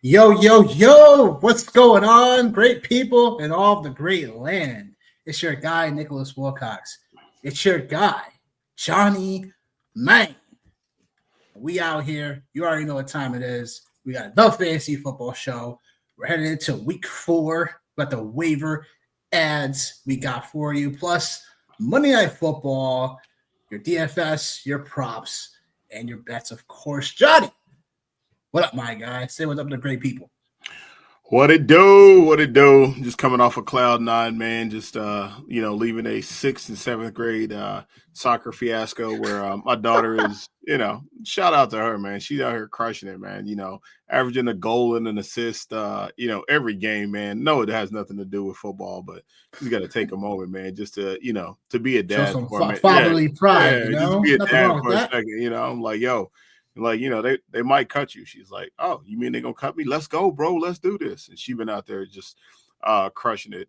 Yo, yo, yo, what's going on, great people in all of the great land? It's your guy, Nicholas Wilcox. It's your guy, Johnny Mang. We out here. You already know what time it is. We got the Fantasy Football Show. We're heading into week 4. We got the waiver ads we got for you, plus Monday Night Football, your DFS, your props, and your bets, of course. Johnny, what up, my guy? Say what's up to the great people. What it do? What it do? Just coming off of cloud nine, man. Just leaving a 6th and 7th grade soccer fiasco where my daughter is, shout out to her, man. She's out here crushing it, man. Averaging a goal and an assist, every game, man. No, it has nothing to do with football, but she's got to take a moment, man, just to be a dad. Show some fatherly pride, just to be a dad for a second. I'm like, yo. They might cut you. She's like, oh, you mean they're going to cut me? Let's go, bro. Let's do this. And she's been out there just crushing it,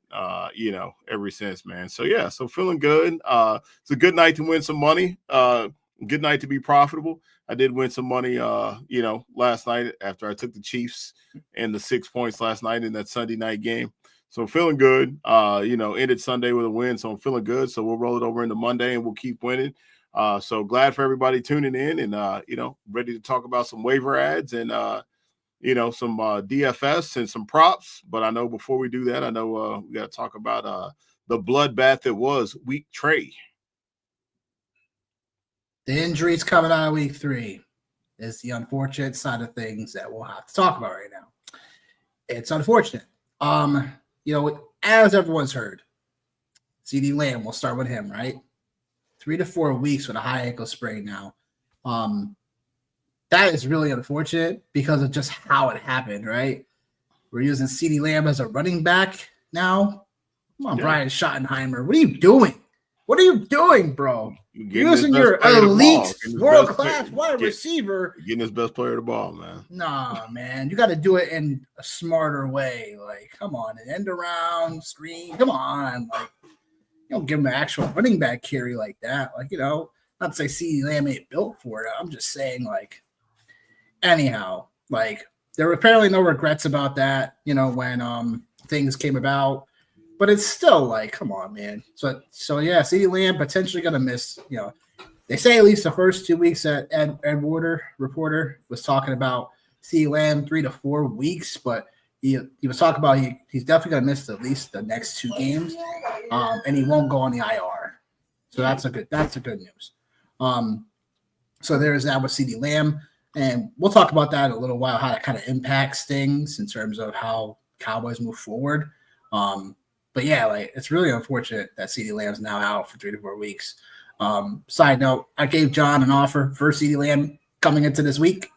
ever since, man. So, yeah, so feeling good. It's a good night to win some money. Good night to be profitable. I did win some money, last night after I took the Chiefs and the 6 points last night in that Sunday night game. So feeling good, ended Sunday with a win. So I'm feeling good. So we'll roll it over into Monday and we'll keep winning. So glad for everybody tuning in and, ready to talk about some waiver ads and, some DFS and some props. But I know before we do that, we got to talk about the bloodbath that was week 3. The injuries coming out of week 3 is the unfortunate side of things that we'll have to talk about right now. It's unfortunate. As everyone's heard, CeeDee Lamb, we'll start with him, right? 3 to 4 weeks with a high ankle sprain now. That is really unfortunate because of just how it happened, right? We're using CeeDee Lamb as a running back now. Come on, yeah. Brian Schottenheimer. What are you doing? What are you doing, bro? You're using your elite, world-class wide receiver. Getting his best player the ball, man. Nah, man. You got to do it in a smarter way. Like, come on. An end around, screen. Come on. Like, don't give him an actual running back carry like that. Like, not to say CeeDee Lamb ain't built for it. I'm just saying, anyhow, there were apparently no regrets about that, when things came about. But it's still come on, man. So yeah, CeeDee Lamb potentially going to miss, they say at least the first 2 weeks that Ed reporter was talking about CeeDee Lamb 3 to 4 weeks, but he was talking about he's definitely going to miss at least the next 2 games, and he won't go on the IR. So that's a good news. So there's that with CeeDee Lamb, and we'll talk about that in a little while, how that kind of impacts things in terms of how Cowboys move forward. But yeah, it's really unfortunate that CeeDee Lamb's now out for 3 to 4 weeks. Side note, I gave John an offer for CeeDee Lamb coming into this week.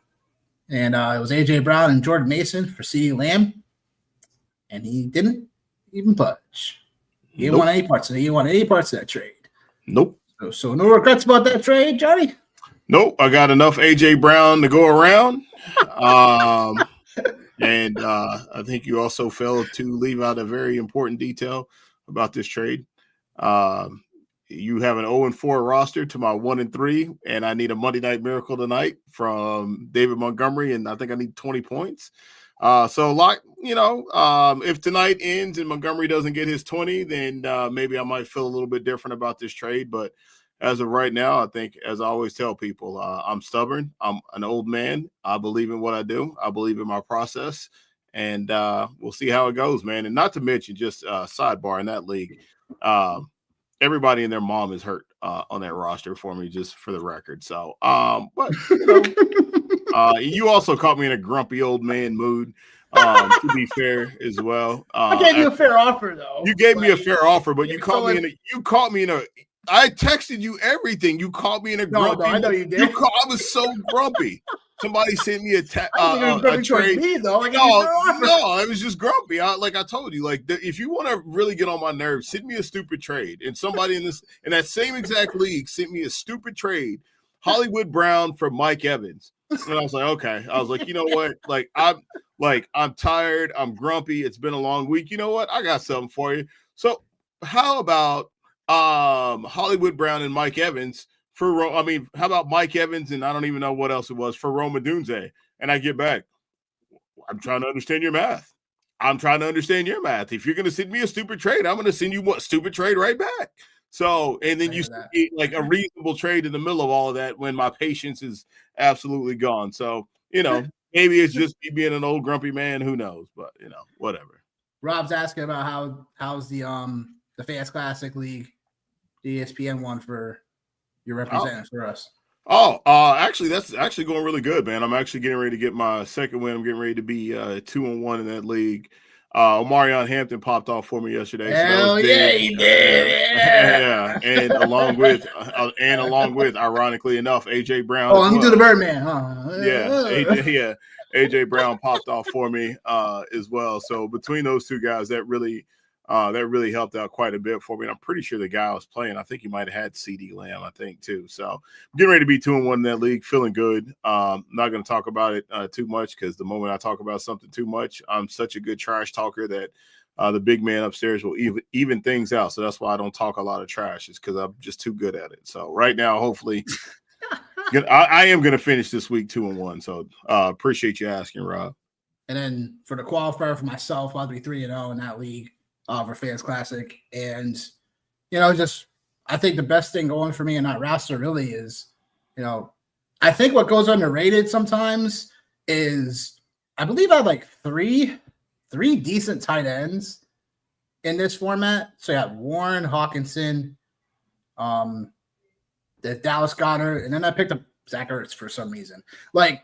And it was A.J. Brown and Jordan Mason for CeeDee Lamb. And he didn't even budge. He didn't want any parts of it. He didn't want any parts of that trade. Nope. So no regrets about that trade, Johnny? Nope. I got enough A.J. Brown to go around. And I think you also failed to leave out a very important detail about this trade. You have an 0-4 roster to my 1-3, and I need a Monday Night Miracle tonight from David Montgomery, and I think I need 20 points. If tonight ends and Montgomery doesn't get his 20, then maybe I might feel a little bit different about this trade. But as of right now, I think, as I always tell people, I'm stubborn. I'm an old man. I believe in what I do. I believe in my process, and we'll see how it goes, man. And not to mention, just sidebar in that league, everybody and their mom is hurt on that roster for me, just for the record. So, but you also caught me in a grumpy old man mood. To be fair, as well. I gave you a fair offer, though. You gave me a fair offer, but you caught me in a. I texted you everything. You caught me in a grumpy. No, I know you did. I was so grumpy. Somebody sent me a trade. Me, though. No, it was just grumpy. I told you, if you want to really get on my nerves, send me a stupid trade. And somebody in that same exact league sent me a stupid trade, Hollywood Brown for Mike Evans. And I was like, okay. I was like, you know what? I'm tired. I'm grumpy. It's been a long week. You know what? I got something for you. So how about Hollywood Brown and Mike Evans how about Mike Evans and I don't even know what else it was for Rome Odunze? And I get back, I'm trying to understand your math. I'm trying to understand your math. If you're going to send me a stupid trade, I'm going to send you what stupid trade right back. So, and then you see like a reasonable trade in the middle of all of that when my patience is absolutely gone. So, maybe it's just me being an old grumpy man. Who knows? But whatever. Rob's asking about how's the Fans Classic League, the ESPN one for your representative for us. Actually, that's actually going really good, man. I'm actually getting ready to get my second win. I'm getting ready to be 2-1 in that league. Omarion Hampton popped off for me yesterday. Hell yeah, he did. Yeah. And along with, ironically enough, AJ Brown. Oh, let me do the Birdman, huh? Yeah, AJ Brown popped off for me as well. So between those two guys, that really helped out quite a bit for me. And I'm pretty sure the guy I was playing, I think he might have had CD Lamb, I think, too. So I'm getting ready to be 2-1 in that league, feeling good. I'm not going to talk about it too much because the moment I talk about something too much, I'm such a good trash talker that the big man upstairs will even things out. So that's why I don't talk a lot of trash. It's because I'm just too good at it. So right now, hopefully, I am going to finish this week 2-1. So appreciate you asking, Rob. And then for the qualifier for myself, I'll be 3-0 in that league. For Fans Classic. And, I think the best thing going for me in that roster really is, I think what goes underrated sometimes is I believe I have like three decent tight ends in this format. So you have Warren, Hawkinson, the Dallas Goedert, and then I picked up Zach Ertz for some reason. Like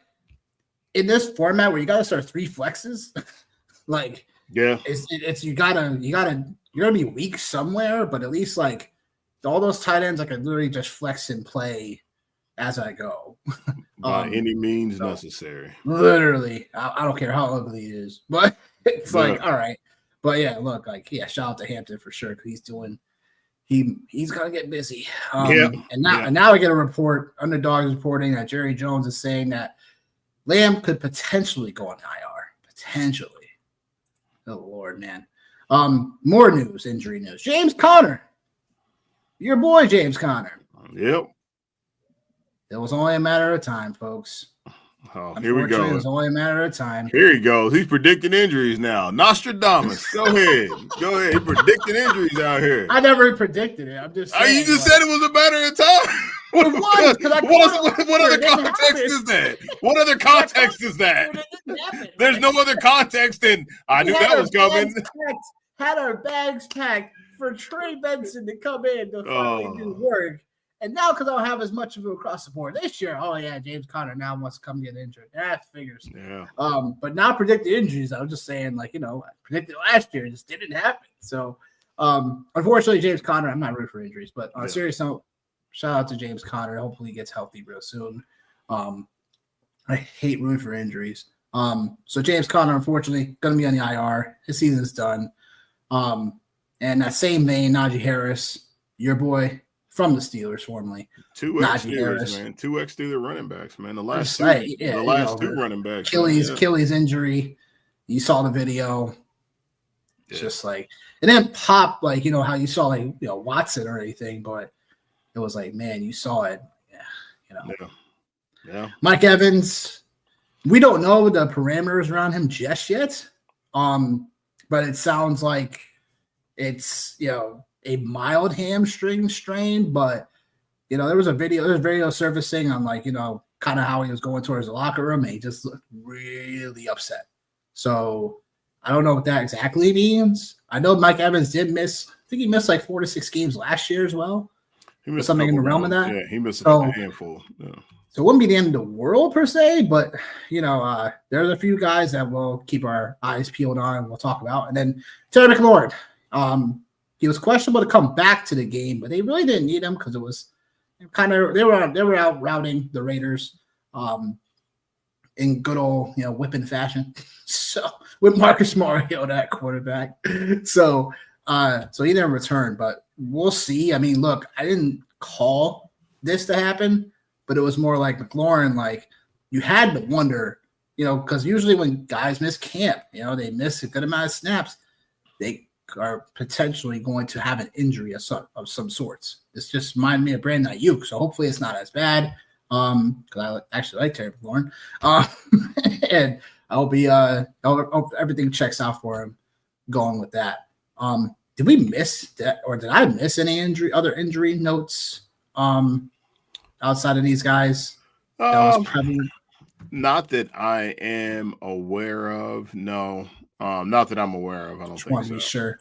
in this format where you got to start 3 flexes, like, yeah, it's you're gonna be weak somewhere, but at least like all those tight ends I could literally just flex and play as I go. By any means necessary. Literally, I don't care how ugly it is, but it's like all right. But yeah, look, shout out to Hampton for sure because he's gonna get busy. And now I get a report. Underdog is reporting that Jerry Jones is saying that Lamb could potentially go on IR. Potentially. Oh, Lord, man. More news, injury news. James Conner. Your boy, James Conner. Yep. It was only a matter of time, folks. Oh, here we go. It was only a matter of time. Here he goes. He's predicting injuries now. Nostradamus. Go ahead. He's predicting injuries out here. I never predicted it. I'm just saying. You just said it was a matter of time. What other context is that? What other context is that? There's no other context, and I knew that was coming. Had our bags packed for Trey Benson to come in to finally do work. And now, because I don't have as much of it across the board this year, James Conner now wants to come get injured. That figures. Yeah. But not predicted injuries. I was just saying, I predicted last year. It just didn't happen. So, unfortunately, James Conner, I'm not rooting for injuries. But on a serious note, shout out to James Conner. Hopefully he gets healthy real soon. I hate rooting for injuries. So James Conner, unfortunately, going to be on the IR. His season's done. And that same vein, Najee Harris, your boy from the Steelers, formerly. 2x Steelers, man. 2x Steelers running backs, man. The last two running backs. Achilles injury. You saw the video. It's just like, it didn't pop like, how you saw Watson or anything, but it was like, man, you saw it. Yeah. Mike Evans, we don't know the parameters around him just yet. But it sounds like it's, a mild hamstring strain, but there's video surfacing on kind of how he was going towards the locker room, and he just looked really upset. So I don't know what that exactly means. I know Mike Evans did miss, I think he missed 4 to 6 games last year as well. He missed something in the realm of that. Yeah, he missed a handful. Yeah. So it wouldn't be the end of the world per se, but there's a few guys that we'll keep our eyes peeled on and we'll talk about. And then Terry McLaurin, he was questionable to come back to the game, but they really didn't need him because it was kind of they were out routing the Raiders in good old whipping fashion. So with Marcus Mariota at quarterback, so he didn't return, but we'll see. I mean, look, I didn't call this to happen. But it was more like McLaurin, you had to wonder, because usually when guys miss camp, they miss a good amount of snaps, they are potentially going to have an injury of some sorts. This just reminded me of Brandon Ayuk, so hopefully it's not as bad. Because I actually like Terry McLaurin. And I'll be I hope everything checks out for him going with that. Did we miss that, or did I miss any other injury notes outside of these guys that was prevalent? Not that I am aware of. No, not that I'm aware of. I don't Just think want to so. be sure.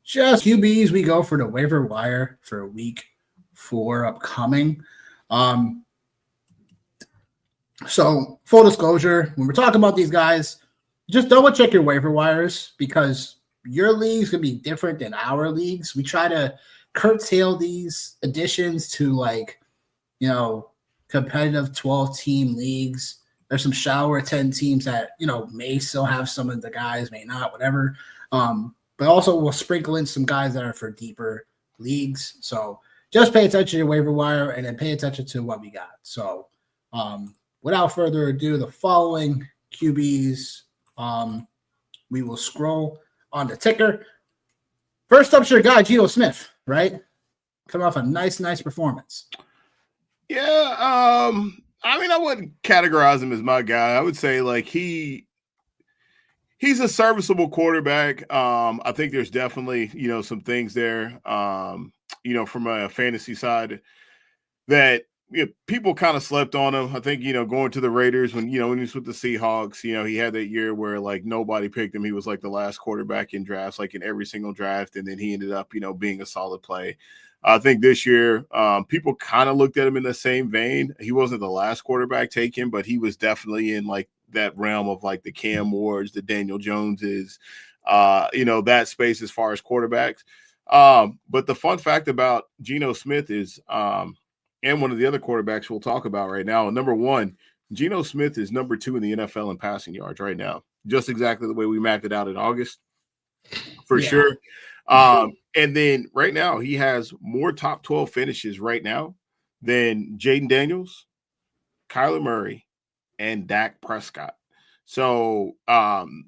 Just QBs, we go for the waiver wire for week 4 upcoming. So full disclosure, when we're talking about these guys, just double check your waiver wires because your league's gonna be different than our leagues. We try to curtail these additions to competitive 12-team leagues. There's some shower 10 teams that, may still have some of the guys, may not, whatever. But also we'll sprinkle in some guys that are for deeper leagues. So just pay attention to your waiver wire and then pay attention to what we got. So without further ado, the following QBs, we will scroll on the ticker. First up's your guy, Geno Smith, right? Coming off a nice performance. Yeah, I mean, I wouldn't categorize him as my guy. I would say he's a serviceable quarterback. I think there's definitely, some things there, from a fantasy side that people kind of slept on him. I think, going to the Raiders when he was with the Seahawks, he had that year where nobody picked him. He was the last quarterback in drafts, in every single draft. And then he ended up, being a solid play. I think this year, people kind of looked at him in the same vein. He wasn't the last quarterback taken, but he was definitely in that realm of the Cam Wards, the Daniel Joneses, that space as far as quarterbacks. But the fun fact about Geno Smith is, and one of the other quarterbacks we'll talk about right now, number one, Geno Smith is number 2 in the NFL in passing yards right now, just exactly the way we mapped it out in August, for sure. And then right now he has more top 12 finishes right now than Jaden Daniels, Kyler Murray, and Dak Prescott. So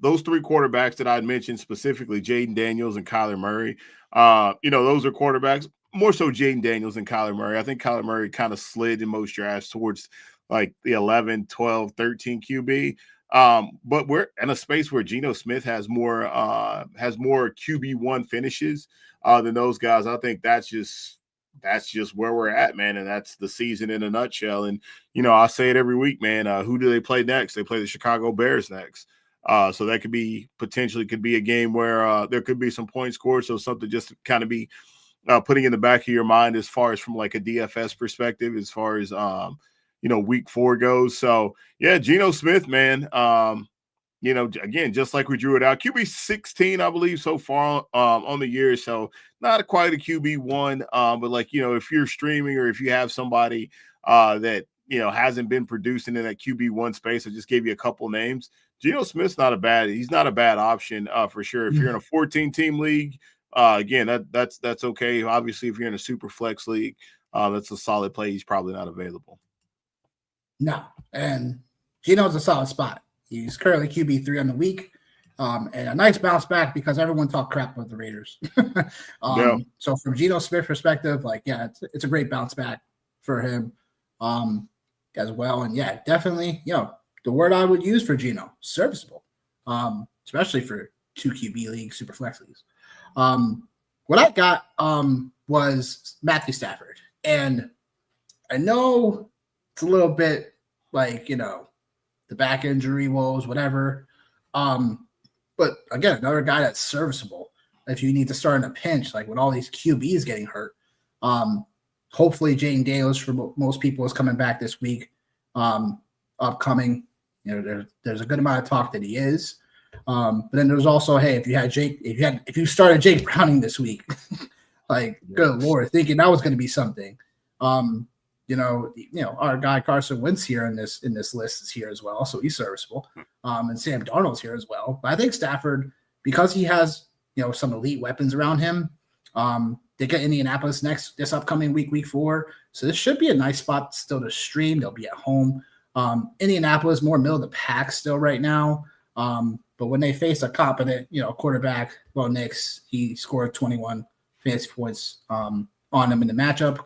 those 3 quarterbacks that I'd mentioned specifically, Jaden Daniels and Kyler Murray, those are quarterbacks, more so Jaden Daniels and Kyler Murray. I think Kyler Murray kind of slid in most drafts towards the 11, 12, 13 QB. But we're in a space where Geno Smith has more QB1 finishes than those guys. I think that's just where we're at, man. And that's the season in a nutshell. And, I say it every week, man. Who do they play next? They play the Chicago Bears next. So that could be a game where there could be some points scored. So something just to kind of be putting in the back of your mind as far as from a DFS perspective, as far as, week 4 goes. So yeah, Geno Smith, man, again, just like we drew it out, QB 16, I believe so far on the year. So not quite a QB1, but if you're streaming or if you have somebody that, hasn't been producing in that QB1 space, I just gave you a couple names. Geno Smith's not a bad option for sure. If you're in a 14-team league, again, that's okay. Obviously, if you're in a super flex league, that's a solid play. He's probably not available. No, and Geno's a solid spot. He's currently QB3 on the week, and a nice bounce back because everyone talked crap about the Raiders. So from Geno Smith's perspective, it's a great bounce back for him as well. And yeah, definitely, the word I would use for Geno, serviceable, especially for 2 QB leagues, super flex leagues. What I got was Matthew Stafford, and I know it's a little bit the back injury woes, whatever. But again, another guy that's serviceable if you need to start in a pinch, with all these QBs getting hurt. Hopefully Jaden Daniels for most people is coming back this week. Upcoming, there's a good amount of talk that he is. But then there's also, hey, if you started Jake Browning this week, good Lord, thinking that was going to be something. Our guy Carson Wentz here in this list is here as well, so he's serviceable. And Sam Darnold's here as well. But I think Stafford, because he has some elite weapons around him, they get Indianapolis this upcoming week 4. So this should be a nice spot still to stream. They'll be at home. Indianapolis more middle of the pack still right now. But when they face a competent, quarterback, Bo Nix, he scored 21 fantasy points on them in the matchup a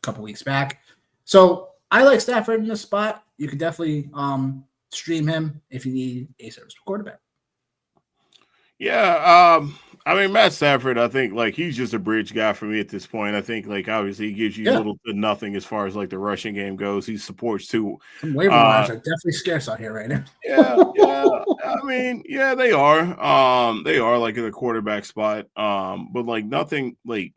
couple weeks back. So I like Stafford in this spot. You could definitely stream him if you need a serviceable quarterback. Yeah, I mean Matt Stafford, I think like he's just a bridge guy for me at this point. I think like obviously he gives you little to nothing as far as like the rushing game goes. He supports too. Some waiver wires are definitely scarce out here right now. yeah. I mean, yeah, they are. They are like in the quarterback spot. But like nothing like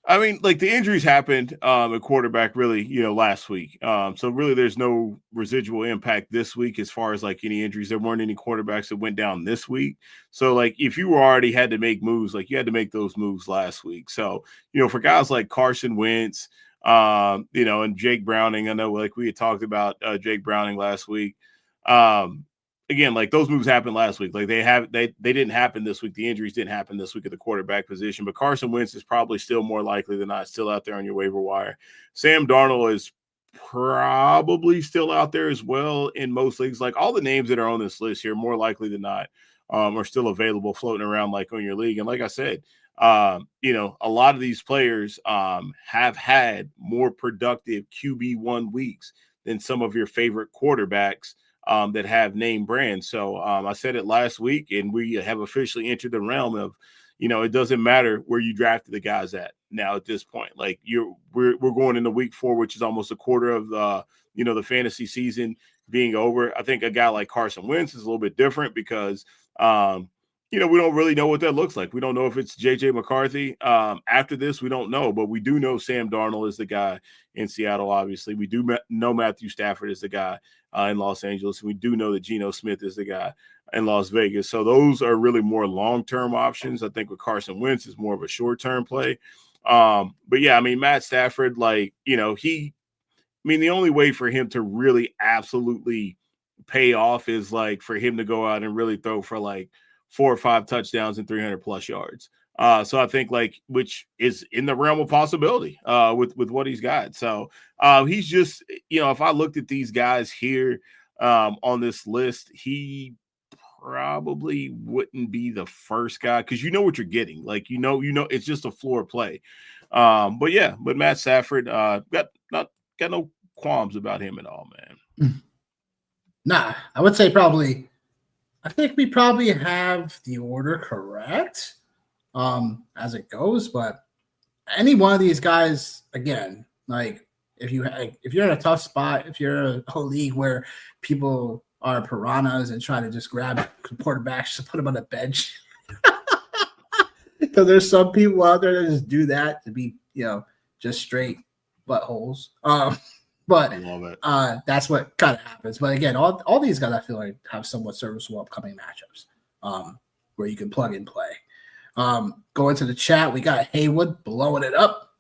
I mean, like the injuries happened at quarterback really, last week. So really there's no residual impact this week as far as like any injuries. There weren't any quarterbacks that went down this week. So like if you already had to make moves, like you had to make those moves last week. So, for guys like Carson Wentz, and Jake Browning, I know like we had talked about Jake Browning last week. Again, like those moves happened last week. Like they didn't happen this week. The injuries didn't happen this week at the quarterback position. But Carson Wentz is probably still more likely than not still out there on your waiver wire. Sam Darnold is probably still out there as well in most leagues. Like all the names that are on this list here, more likely than not, are still available, floating around like on your league. And like I said, a lot of these players have had more productive QB1 weeks than some of your favorite quarterbacks that have name brands. So I said it last week, and we have officially entered the realm of, it doesn't matter where you drafted the guys at now at this point. Like we're going into week 4, which is almost a quarter of the fantasy season being over. I think a guy like Carson Wentz is a little bit different because we don't really know what that looks like. We don't know if it's J.J. McCarthy. After this, we don't know, but we do know Sam Darnold is the guy in Seattle, obviously. We do know Matthew Stafford is the guy in Los Angeles. And we do know that Geno Smith is the guy in Las Vegas. So those are really more long-term options. I think with Carson Wentz is more of a short-term play. But, yeah, I mean, Matt Stafford, like, the only way for him to really absolutely pay off is, like, for him to go out and really throw for, like, 4 or 5 touchdowns and 300-plus yards. So I think like, which is in the realm of possibility with what he's got. So he's just, if I looked at these guys here on this list, he probably wouldn't be the first guy because you know what you're getting. Like, it's just a floor play. But Matt Stafford got no qualms about him at all, man. Nah, I would say probably. I think we probably have the order correct as it goes, but any one of these guys, again, like if you're in a tough spot, if you're a league where people are piranhas and try to just grab quarterbacks to put them on the bench, because there's some people out there that just do that to be, just straight buttholes. But that's what kind of happens. But again, all these guys I feel like have somewhat serviceable upcoming matchups where you can plug and play. Go into the chat. We got Haywood blowing it up.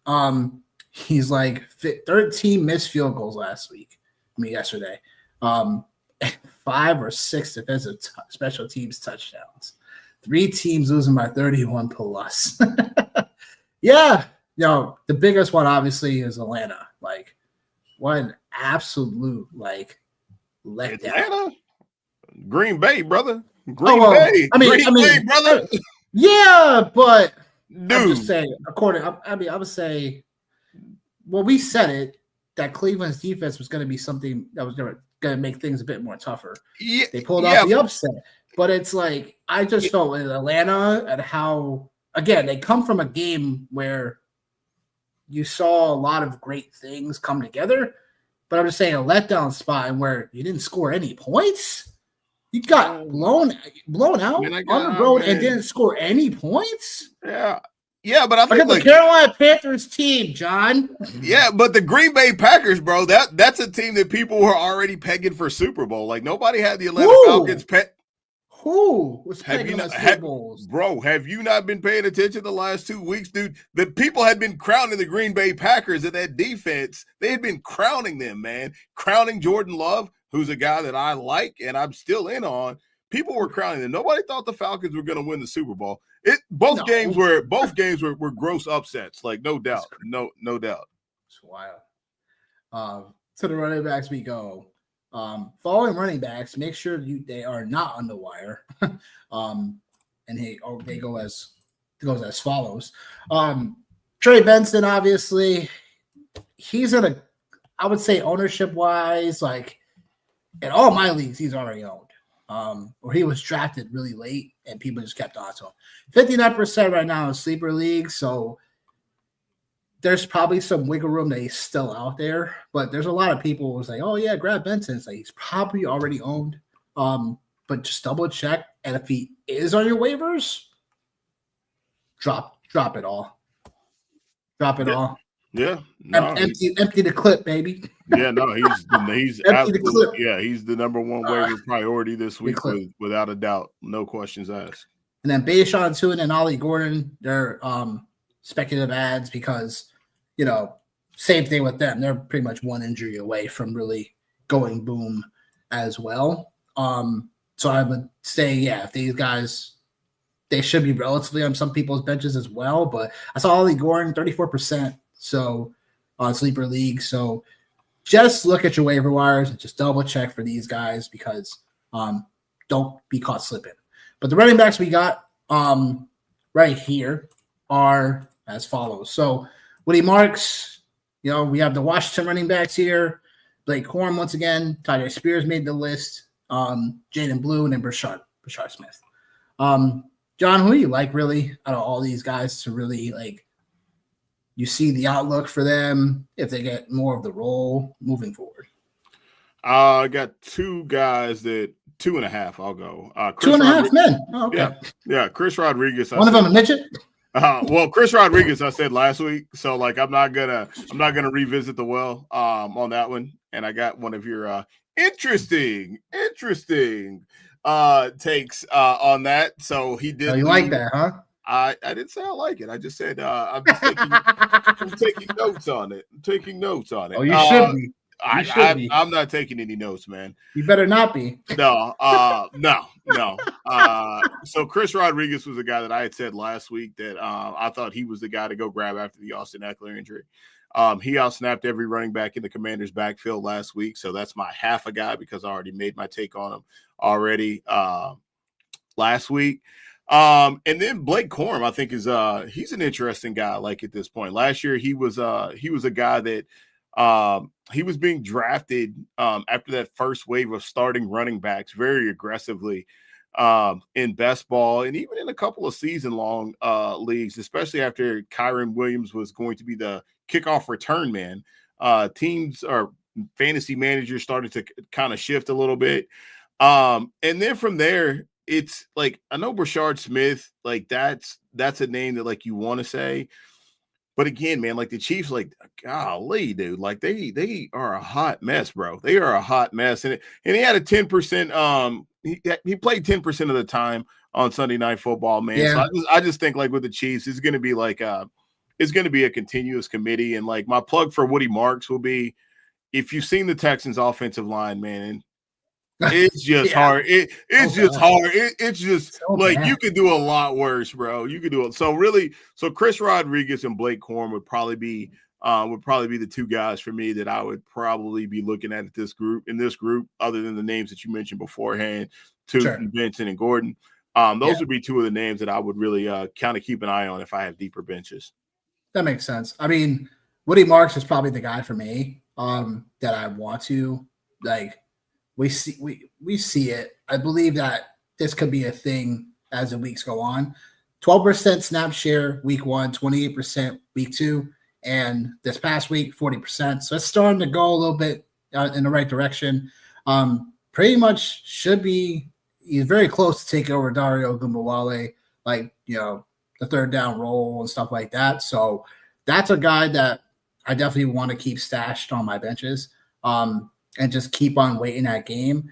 He's like 13 missed field goals yesterday. 5 or 6 defensive special teams touchdowns. 3 teams losing by 31 plus. Yeah. The biggest one obviously is Atlanta. Like, what an absolute letdown. Atlanta? Green Bay, brother. Green Bay. Green Bay, brother. Yeah, but dude. I'm just saying, I would say, well, we said it, that Cleveland's defense was going to be something that was going to make things a bit more tougher. Yeah, they pulled off the upset. But it's like, I just felt with Atlanta and how, again, they come from a game where you saw a lot of great things come together, but I'm just saying a letdown spot and where you didn't score any points. You got blown out on the road and didn't score any points. Yeah, but I think the Carolina Panthers team, John. Yeah, but the Green Bay Packers, bro, that's a team that people were already pegging for Super Bowl. Like nobody had the Atlanta Falcons Who was pegging us Super Bowls? Bro, have you not been paying attention the last 2 weeks, dude? The people had been crowning the Green Bay Packers and that defense. They had been crowning them, man. Crowning Jordan Love, who's a guy that I like and I'm still in on. People were crowning them. Nobody thought the Falcons were going to win the Super Bowl. Both games were gross upsets, like no doubt. No doubt. It's wild. To the running backs we go. Following running backs, make sure they are not on the wire. And they go as follows. Trey Benson, obviously, he's in I would say ownership wise, like in all my leagues, he's already owned. Or he was drafted really late and people just kept on to him. 59% right now in sleeper league, so there's probably some wiggle room that he's still out there, but there's a lot of people who say, "Oh yeah, grab Benson." It's like he's probably already owned. But just double check, and if he is on your waivers, drop it all. Drop it all. Yeah, no, empty the clip, baby. Yeah, no, he's absolutely he's the number one waiver priority this week without a doubt, no questions asked. And then Bayshon too, and Ollie Gordon, they're speculative ads because same thing with them. They're pretty much one injury away from really going boom as well. So I would say, if these guys, they should be relatively on some people's benches as well. But I saw Ollie Gordon 34%. So on sleeper league. So just look at your waiver wires and just double check for these guys because don't be caught slipping. But the running backs we got right here are as follows. So Woody Marks, we have the Washington running backs here. Blake Corum once again. Tyler Spears made the list. Jaden Blue and then Brashard Smith. John, who do you like really out of all these guys to really like? You see the outlook for them if they get more of the role moving forward? I got two guys that 2.5. I'll go. 2.5 men. Oh, okay. Yeah. Chris Rodriguez. One of them a midget. Well, Chris Rodriguez, I said last week, so like I'm not gonna revisit the well on that one. And I got one of your interesting takes on that. So he did. Oh, you like that, huh? I didn't say I like it. I just said I'm taking notes on it. I'm taking notes on it. Oh, you should be. I'm not taking any notes, man. You better not be. No. So Chris Rodriguez was a guy that I had said last week that I thought he was the guy to go grab after the Austin Eckler injury. He outsnapped every running back in the Commanders' backfield last week, so that's my half a guy because I already made my take on him already last week. And then Blake Corum, I think, is he's an interesting guy. Like at this point, last year he was a guy that he was being drafted after that first wave of starting running backs very aggressively in best ball and even in a couple of season-long leagues, especially after Kyron Williams was going to be the kickoff return man. Teams or fantasy managers started to kind of shift a little bit. And then from there, it's like, I know Brashard Smith, like that's a name that like you want to say, but again, man, like the Chiefs, like, golly, dude, like they are a hot mess, bro. They are a hot mess. And he had a 10%, he played 10% of the time on Sunday Night Football, man. Yeah. So I just think like with the Chiefs, it's going to be like, it's going to be a continuous committee. And like my plug for Woody Marks will be, if you've seen the Texans offensive line, man, it's just hard. It's just hard. It's just so like bad. You could do a lot worse, bro. You could do it. So really, Chris Rodriguez and Blake Corum would probably be the two guys for me that I would probably be looking at this group, other than the names that you mentioned beforehand, Tootin, Benson, and Gordon. Those would be two of the names that I would really kind of keep an eye on if I have deeper benches. That makes sense. I mean, Woody Marks is probably the guy for me that I want to like. We see it. I believe that this could be a thing as the weeks go on. 12% snap share week 1, 28% week 2, and this past week 40%. So it's starting to go a little bit in the right direction. Pretty much should be. He's very close to taking over Dario Gumbawale, like the third down role and stuff like that. So that's a guy that I definitely want to keep stashed on my benches. And just keep on waiting that game.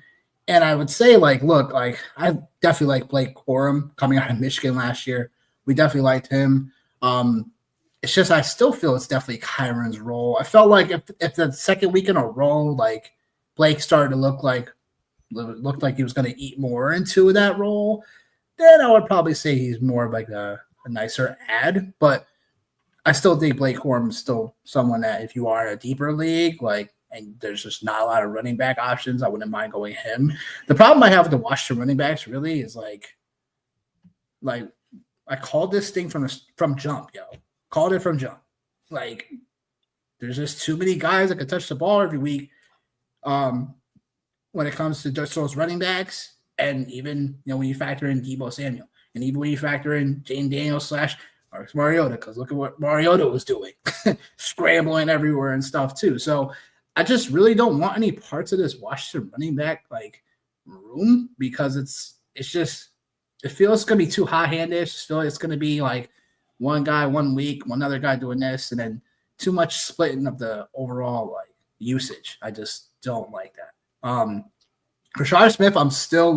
And I would say, like, look, like, I definitely like Blake Corum coming out of Michigan last year. We definitely liked him. It's just I still feel it's definitely Kyron's role. I felt like if the second week in a row, like, Blake started to looked like he was going to eat more into that role, then I would probably say he's more of like a nicer ad. But I still think Blake Corum is still someone that if you are in a deeper league, like, and there's just not a lot of running back options, I wouldn't mind going him. The problem I have with the Washington running backs really is like I called this thing from jump, yo. Called it from jump. Like, there's just too many guys that can touch the ball every week. when it comes to just those running backs, and even when you factor in Deebo Samuel, and even when you factor in Jane Daniels / Marcus Mariota, because look at what Mariota was doing, scrambling everywhere and stuff too. So I just really don't want any parts of this Washington running back room, because it feels gonna be too high-handed. It feels it's gonna be like one guy 1 week, one other guy doing this, and then too much splitting of the overall usage. I just don't like that. Rashard Smith, I'm still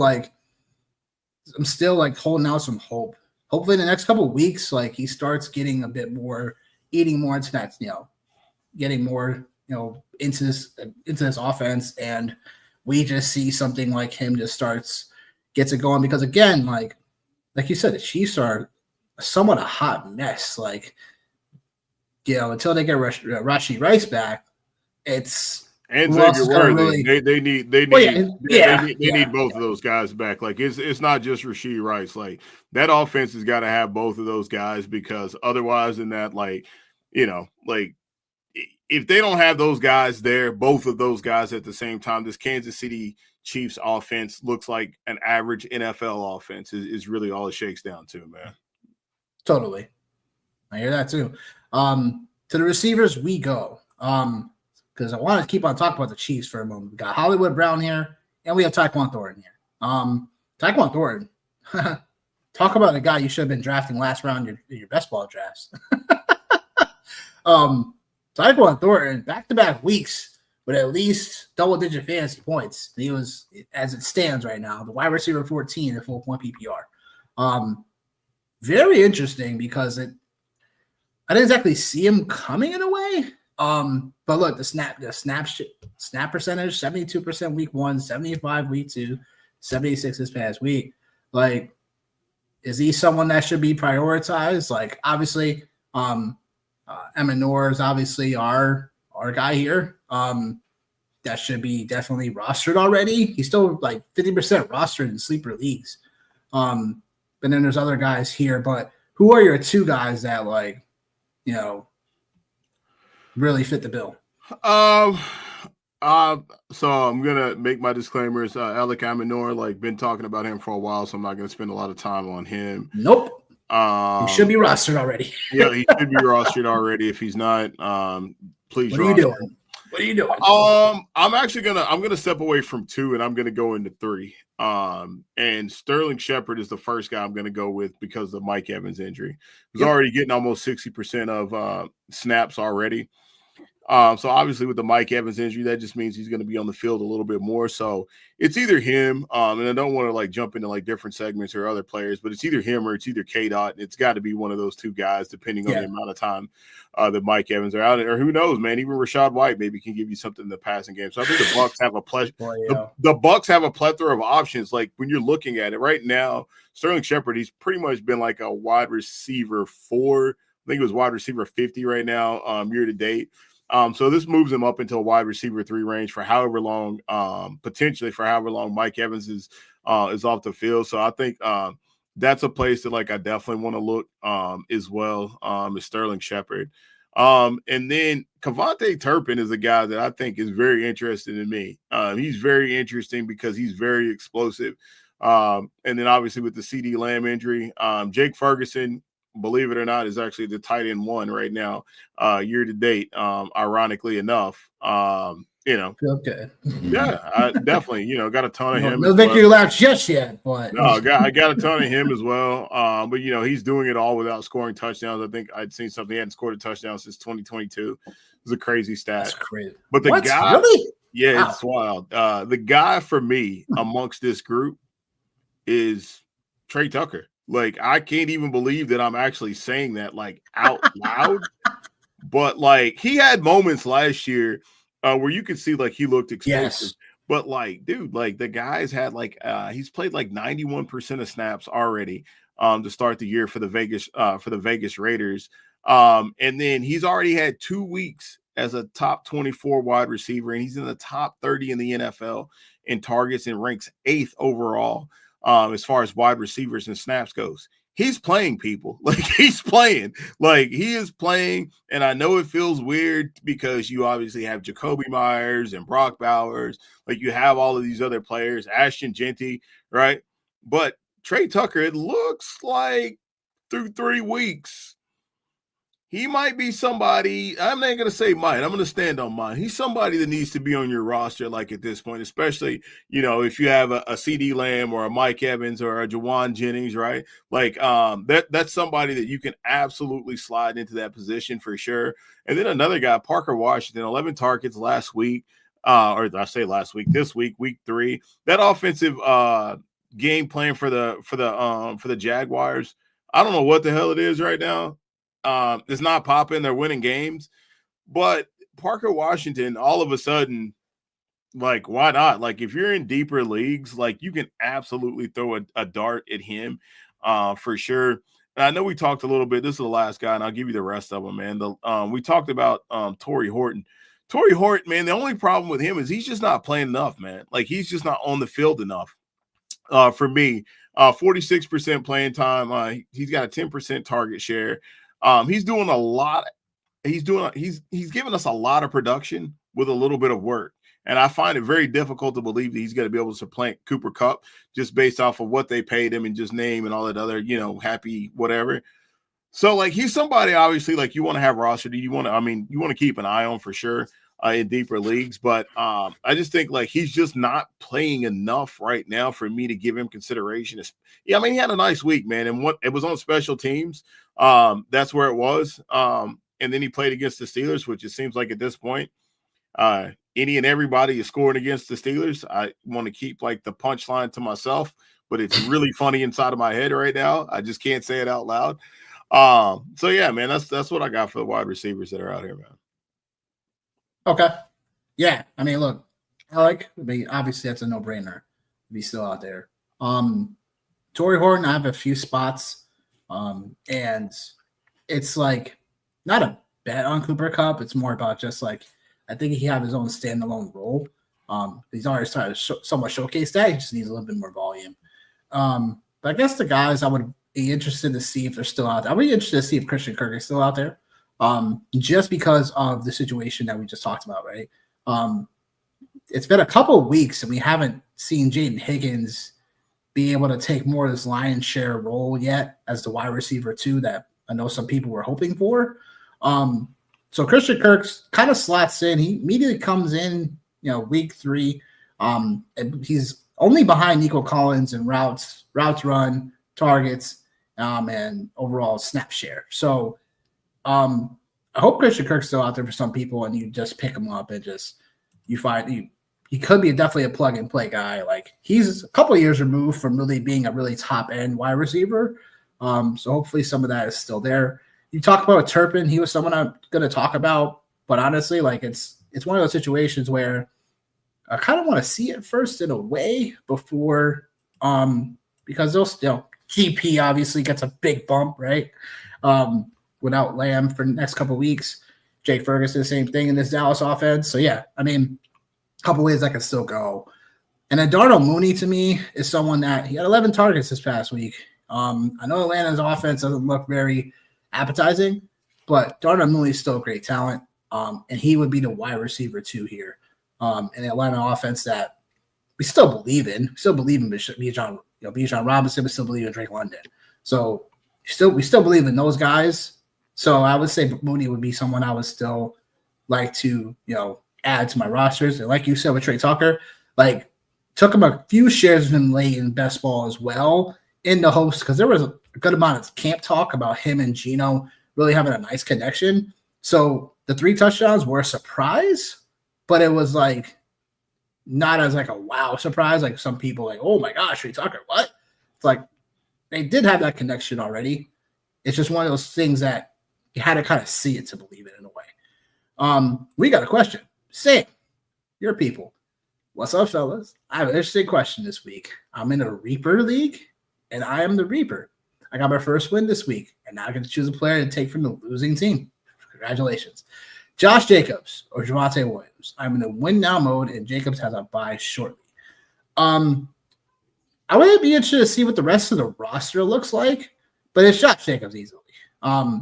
holding out some hope. Hopefully in the next couple of weeks, he starts getting a bit more, eating more into that, getting more, into this offense, and we just see something like him just gets it going. Because again, like you said, the Chiefs are somewhat a hot mess. Until they get Rashee Rice back, it's and Xavier Worthy. Really... They need both of those guys back. It's not just Rashee Rice. That offense has got to have both of those guys, because otherwise, in that if they don't have those guys there, both of those guys at the same time, this Kansas City Chiefs offense looks like an average NFL offense. Is really all it shakes down to, man. Totally, I hear that too. To the receivers we go. Because I want to keep on talking about the Chiefs for a moment. We got Hollywood Brown here, and we have Tyquan Thornton here. Tyquan Thornton, talk about a guy you should have been drafting last round in your best ball drafts. Tyquan Thornton, back-to-back weeks with at least double-digit fantasy points. He was, as it stands right now, the wide receiver 14 in full-point PPR. Very interesting, because I didn't exactly see him coming in a way. But look, the snap percentage, 72% week 1, 75 week 2, 76 this past week. Is he someone that should be prioritized? Obviously, Amenor is obviously our guy here. That should be definitely rostered already. He's still 50% rostered in sleeper leagues. But then there's other guys here. But who are your two guys that really fit the bill? So I'm gonna make my disclaimers. Alec Amenor, been talking about him for a while, so I'm not gonna spend a lot of time on him. Nope. He should be rostered already. Yeah, he should be rostered already. If he's not, please. What are you doing? What are you doing? I'm gonna step away from 2, and I'm gonna go into 3. And Sterling Shepard is the first guy I'm gonna go with because of Mike Evans' injury. He's already getting almost 60% of snaps already. So obviously with the Mike Evans injury, that just means he's going to be on the field a little bit more. So it's either him, and I don't want to jump into different segments or other players, but it's either him or it's either K-Dot. It's got to be one of those two guys, depending on the amount of time that Mike Evans are out. Or who knows, man, even Rachaad White maybe can give you something in the passing game. So I think the Bucs have a the Bucs have a plethora of options. When you're looking at it right now, Sterling Shepard, he's pretty much been a wide receiver 4. I think it was wide receiver 50 right now, year to date. So this moves him up into a wide receiver 3 range for however long, potentially for however long Mike Evans is off the field. So I think that's a place that I definitely want to look as well, is Sterling Shepard. And then Kevontae Turpin is a guy that I think is very interesting to me. He's very interesting because he's very explosive. And then obviously with the CD Lamb injury, Jake Ferguson, believe it or not, is actually the tight end 1 right now, year to date. Ironically enough, Okay. Yeah, I definitely, got a ton of him. No victory laps just yet, but no, I got a ton of him as well. But he's doing it all without scoring touchdowns. I think I'd seen something. He hadn't scored a touchdown since 2022. It's a crazy stat. That's crazy. But the guy, really? Yeah, wow. It's wild. The guy for me amongst this group is Trey Tucker. I can't even believe that I'm actually saying that out loud. But he had moments last year where you could see he looked explosive. Yes. But dude, the guy's had he's played 91% of snaps already to start the year for the Vegas Raiders. And then he's already had 2 weeks as a top 24 wide receiver, and he's in the top 30 in the NFL in targets and ranks 8th overall as far as wide receivers and snaps goes. he's playing people. Like he's playing. Like he is playing. And I know it feels weird because you obviously have Jacoby Myers and Brock Bowers. Like you have all of these other players, Ashton Genty, right? But Trey Tucker, it looks like through 3 weeks, he might be somebody. I'm not going to say might. I'm going to stand on mine. He's somebody that needs to be on your roster, like at this point, especially, if you have a CD Lamb or a Mike Evans or a Jawan Jennings, right? Like that's somebody that you can absolutely slide into that position for sure. And then another guy, Parker Washington, 11 targets last week, or I say last week, this week, week 3. That offensive game plan for the Jaguars, I don't know what the hell it is right now. It's not popping. They're winning games, but Parker Washington, all of a sudden, like, why not? Like, if you're in deeper leagues, like, you can absolutely throw a dart at him for sure. And I know we talked a little bit. This is the last guy, and I'll give you the rest of them, man. We talked about Torrey Horton. Torrey Horton, man, the only problem with him is he's just not playing enough, man. Like, he's just not on the field enough for me. 46% playing time. He's got a 10% target share. He's doing a lot. He's giving us a lot of production with a little bit of work. And I find it very difficult to believe that he's going to be able to supplant Cooper Kupp just based off of what they paid him and just name and all that other, happy whatever. So like he's somebody obviously like you want to have rostered. You want to keep an eye on for sure in deeper leagues. But I just think like he's just not playing enough right now for me to give him consideration. Yeah, I mean, he had a nice week, man. And what it was on special teams. That's where it was. And then he played against the Steelers, which it seems like at this point, any and everybody is scoring against the Steelers. I want to keep like the punchline to myself, but it's really funny inside of my head right now. I just can't say it out loud. So yeah, man, that's what I got for the wide receivers that are out here, man. Okay. Yeah. I mean, look, obviously that's a no-brainer to be still out there. Torrey Horton, I have a few spots. And it's like not a bet on Cooper Kupp. It's more about just like I think he have his own standalone role. He's already started to somewhat showcase that. He just needs a little bit more volume. But I guess the guys I would be interested to see if they're still out there. I'd be interested to see if Christian Kirk is still out there. Just because of the situation that we just talked about, right? It's been a couple of weeks and we haven't seen Jaden Higgins be able to take more of this lion's share role yet as the wide receiver 2 that I know some people were hoping for. So Christian Kirk's kind of slots in. He immediately comes in, week 3. And he's only behind Nico Collins in routes run, targets, and overall snap share. So I hope Christian Kirk's still out there for some people and you just pick him up and just you find he could be definitely a plug and play guy. Like he's a couple of years removed from really being a really top end wide receiver. So hopefully some of that is still there. You talk about Turpin. He was someone I'm going to talk about, but honestly, like it's one of those situations where I kind of want to see it first in a way before, because GP obviously gets a big bump, right? Without Lamb for the next couple of weeks. Jake Ferguson, same thing in this Dallas offense. So yeah, I mean, a couple ways I can still go. And then Darnell Mooney to me is someone that he had 11 targets this past week. I know Atlanta's offense doesn't look very appetizing, but Darnell Mooney is still a great talent. And he would be the wide receiver 2 here. In the Atlanta offense that we still believe in. We still believe in Bijan Robinson. We still believe in Drake London. So we still believe in those guys. So I would say Mooney would be someone I would still like to, add to my rosters. And like you said with Trey Tucker, like took him a few shares of him late in best ball as well in the hopes, because there was a good amount of camp talk about him and Geno really having a nice connection. So the 3 touchdowns were a surprise, but it was like not as like a wow surprise. Like some people like, oh my gosh, Trey Tucker, what? It's like they did have that connection already. It's just one of those things that you had to kind of see it to believe it in a way. We got a question. Sam, your people. What's up, fellas? I have an interesting question this week. I'm in a Reaper league, and I am the Reaper. I got my first win this week, and now I get to choose a player to take from the losing team. Congratulations. Josh Jacobs or Javonte Williams. I'm in the win now mode, and Jacobs has a bye shortly. I would be interested to see what the rest of the roster looks like, but it's Josh Jacobs easily.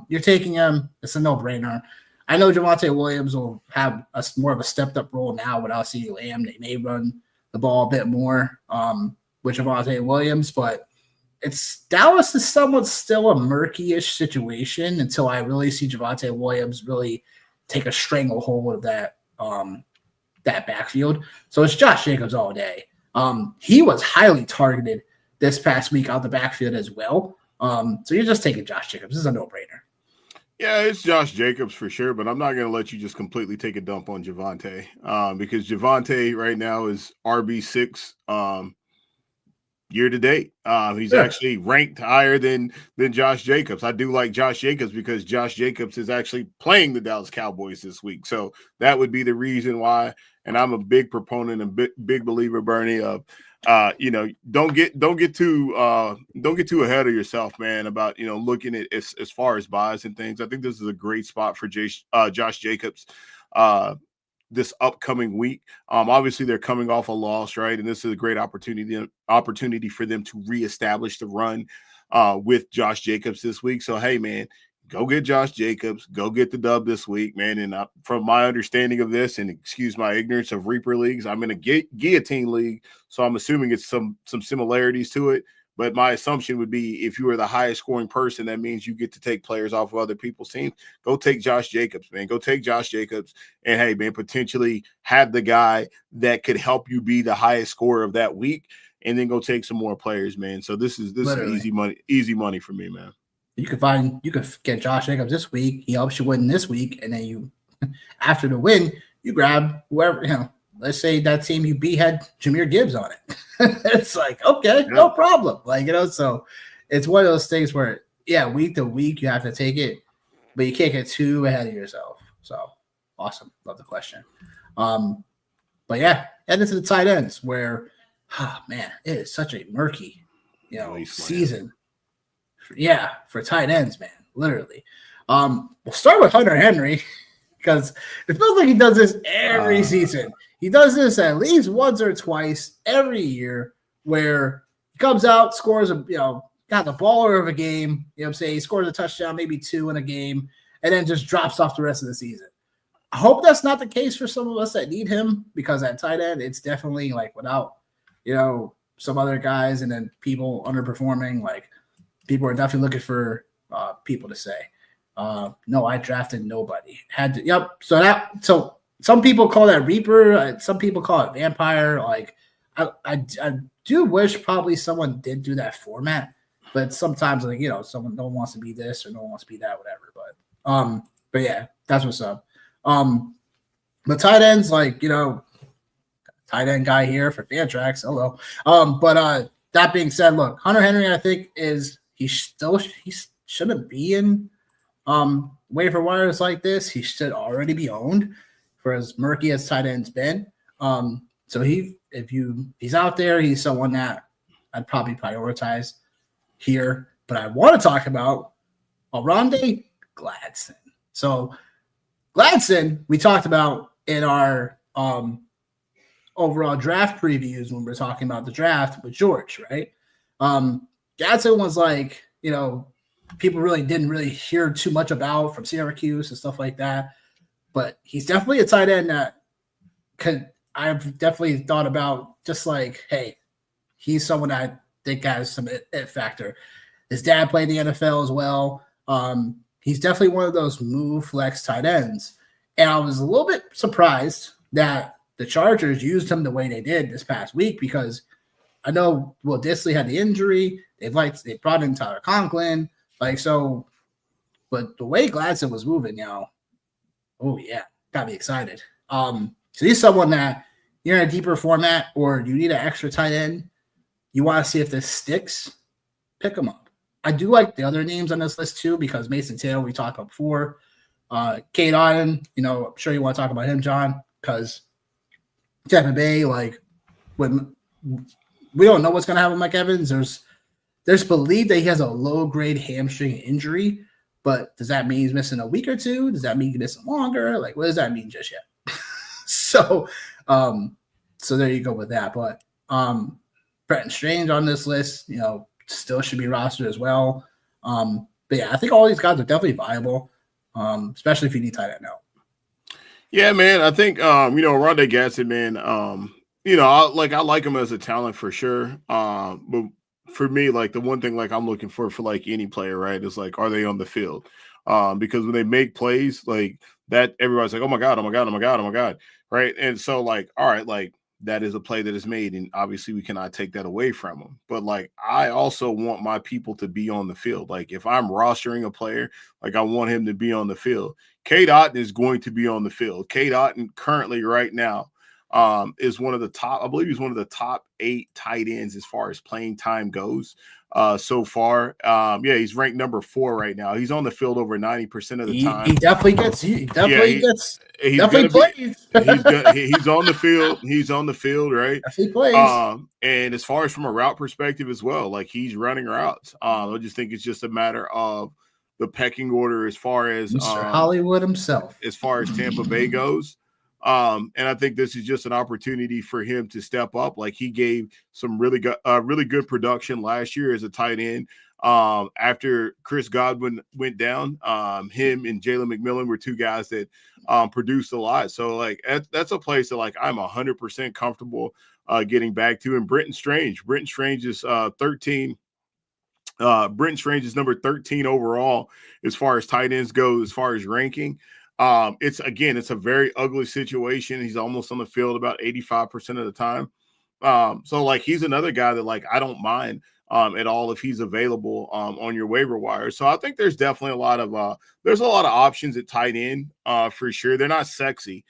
You're taking him. It's a no-brainer. I know Javonte Williams will have more of a stepped-up role now without CeeDee Lamb. They may run the ball a bit more with Javonte Williams, but Dallas is somewhat still a murky-ish situation until I really see Javonte Williams really take a stranglehold of that backfield. So it's Josh Jacobs all day. He was highly targeted this past week out the backfield as well. So you're just taking Josh Jacobs. This is a no-brainer. Yeah, it's Josh Jacobs for sure, but I'm not going to let you just completely take a dump on Javonte because Javonte right now is RB6 year to date. He's actually ranked higher than Josh Jacobs. I do like Josh Jacobs because Josh Jacobs is actually playing the Dallas Cowboys this week. So that would be the reason why. And I'm a big proponent and big believer, Bernie, of don't get too ahead of yourself, man, about looking at as far as buys and things. I think this is a great spot for Josh Jacobs this upcoming week. Obviously they're coming off a loss, right? And this is a great opportunity for them to reestablish the run with Josh Jacobs this week. So hey, man, go get Josh Jacobs, go get the dub this week, man. And from my understanding of this, and excuse my ignorance of Reaper leagues, I'm in a guillotine league, so I'm assuming it's some similarities to it. But my assumption would be if you are the highest scoring person, that means you get to take players off of other people's teams. Go take Josh Jacobs, man. Go take Josh Jacobs and, hey, man, potentially have the guy that could help you be the highest scorer of that week, and then go take some more players, man. So this is easy money for me, man. You could get Josh Jacobs this week. He helps you win this week, and then you, after the win, you grab whoever, let's say that team you beat had Jahmyr Gibbs on it. It's like, okay, no problem. So it's one of those things where, week to week you have to take it, but you can't get too ahead of yourself. So awesome. Love the question. But yeah, heading to the tight ends where, man, it is such a murky, season. Yeah, for tight ends, man, literally. We'll start with Hunter Henry because it feels like he does this every season. He does this at least once or twice every year where he comes out, scores got the baller of a game. You know what I'm saying? He scores a touchdown, maybe 2 in a game, and then just drops off the rest of the season. I hope that's not the case for some of us that need him because at tight end, it's definitely like without, some other guys and then people underperforming, like people are definitely looking for people to say, no, I drafted nobody. So some people call that Reaper. Some people call it Vampire. Like I do wish probably someone did do that format, but sometimes someone no one wants to be this or no one wants to be that, whatever. But yeah, that's what's up. But tight ends, tight end guy here for Fantrax. Hello. But that being said, look, Hunter Henry, I think he shouldn't be in waiver wires like this. He should already be owned for as murky as tight end's been. So he's out there, he's someone that I'd probably prioritize here. But I want to talk about Oronde Gladson. So Gladson, we talked about in our overall draft previews when we're talking about the draft with George, right? Gladson was like, people didn't really hear too much about from Syracuse and stuff like that. But he's definitely a tight end that I've definitely thought about just like, hey, he's someone I think has some it factor. His dad played in the NFL as well. He's definitely one of those move flex tight ends. And I was a little bit surprised that the Chargers used him the way they did this past week because I know Will Dissly had the injury. They brought in Tyler Conklin. But the way Gladson was moving, oh yeah, got me excited. So he's someone that you're in a deeper format or you need an extra tight end. You want to see if this sticks, pick him up. I do like the other names on this list too because Mason Taylor we talked about before. Cade Otton, I'm sure you want to talk about him, John, because Tampa Bay, when we don't know what's going to happen with Mike Evans. There's belief that he has a low-grade hamstring injury, but does that mean he's missing a week or two? Does that mean he's missing longer? What does that mean just yet? So there you go with that. But Brenton Strange on this list, still should be rostered as well. But yeah, I think all these guys are definitely viable, especially if you need tight end now. Yeah, man. I think Rondé Gatson, man. I like him as a talent for sure. But for me, like the one thing like I'm looking for like any player, right, is like, are they on the field? Because when they make plays like that, everybody's like, oh my God, oh my God, oh my God, oh my God. Right. And so like, all right, like that is a play that is made. And obviously we cannot take that away from them. But like I also want my people to be on the field. Like if I'm rostering a player, like I want him to be on the field. Cade Otton is going to be on the field. Cade Otton currently right now is one of the top, I believe he's one of the top 8 tight ends as far as playing time goes so far. He's ranked number 4 right now. He's on the field over 90% of the time. He definitely gets, he's plays. He's on the field. He's on the field, right? He plays. And as far as from a route perspective as well, like he's running routes. I just think it's just a matter of the pecking order as far as Mr. Hollywood himself, as far as Tampa Bay goes. And I think this is just an opportunity for him to step up. Like he gave some really good production last year as a tight end. After Chris Godwin went down, him and Jalen McMillan were 2 guys that produced a lot. So like that's a place that like I'm 100% comfortable getting back to. And Brenton Strange is 13. Brenton Strange is number 13 overall as far as tight ends go, as far as ranking. It's a very ugly situation. He's almost on the field about 85% of the time. So like he's another guy that like I don't mind at all if he's available on your waiver wire. So I think there's definitely a lot of options at tight end for sure. They're not sexy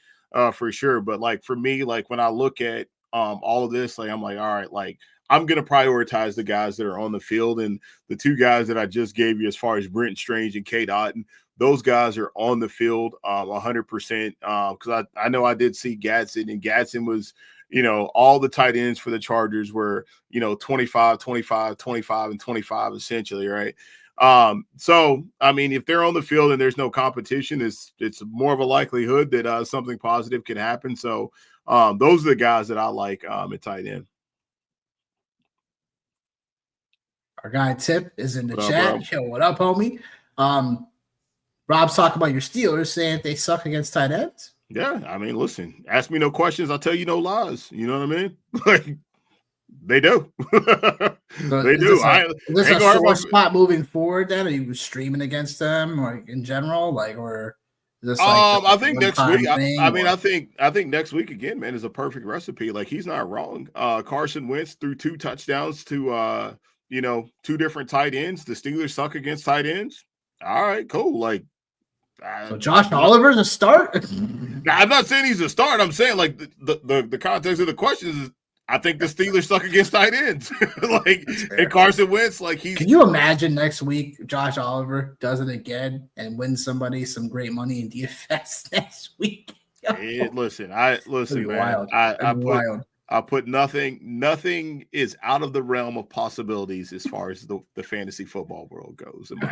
for sure, but like for me, like when I look at all of this, like I'm like, all right, like I'm going to prioritize the guys that are on the field, and the 2 guys that I just gave you as far as Brenton Strange and Cade Otton, those guys are on the field 100% because I know I did see Gatson, and Gatson was, all the tight ends for the Chargers were, 25, 25, 25, and 25 essentially, right? So, I mean, if they're on the field and there's no competition, it's more of a likelihood that something positive can happen. So those are the guys that I like at tight end. Our guy Tip is in the chat. Yo, what up, homie? Rob's talking about your Steelers, saying they suck against tight ends. Yeah, I mean, listen, ask me no questions, I'll tell you no lies. You know what I mean? Like they do. So they do. Is this a sore spot moving forward then? Are you streaming against them or in general? Like, or is this like I think next week. I think next week again, man, is a perfect recipe. Like he's not wrong. Carson Wentz threw 2 touchdowns to 2 different tight ends. The Steelers suck against tight ends. All right, cool. Like, so Josh Oliver's a start? I'm not saying he's a start. I'm saying like the context of the question is I think the Steelers suck against tight ends. Like, and Carson Wentz, like he's. Can you imagine next week Josh Oliver does it again and wins somebody some great money in DFS next week? Listen, man. Wild. I put nothing is out of the realm of possibilities as far as the fantasy football world goes in my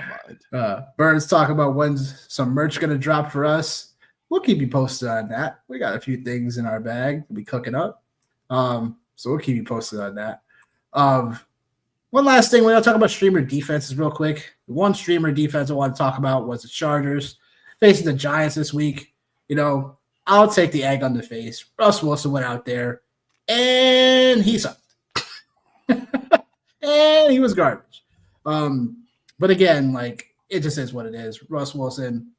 mind. Burns talking about when's some merch going to drop for us. We'll keep you posted on that. We got a few things in our bag to be cooking up. So we'll keep you posted on that. One last thing, we're going to talk about streamer defenses real quick. The one streamer defense I want to talk about was the Chargers facing the Giants this week. I'll take the egg on the face. Russ Wilson went out there. And he sucked. And he was garbage. But again, like, it just is what it is. Russ Wilson,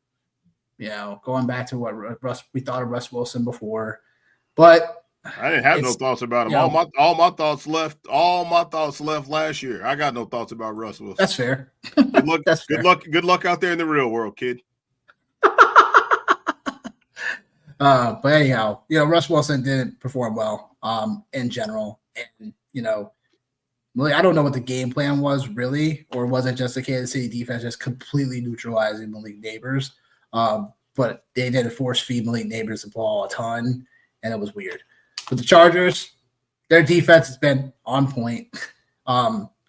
going back to what we thought of Russ Wilson before. But I didn't have no thoughts about him. All my thoughts left last year. I got no thoughts about Russ Wilson. That's fair. Good luck out there in the real world, kid. But anyhow, Russ Wilson didn't perform well in general. And, really, I don't know what the game plan was really, or was it just the Kansas City defense just completely neutralizing Malik Neighbors? But they did force feed Malik Neighbors the ball a ton, and it was weird. But the Chargers, their defense has been on point.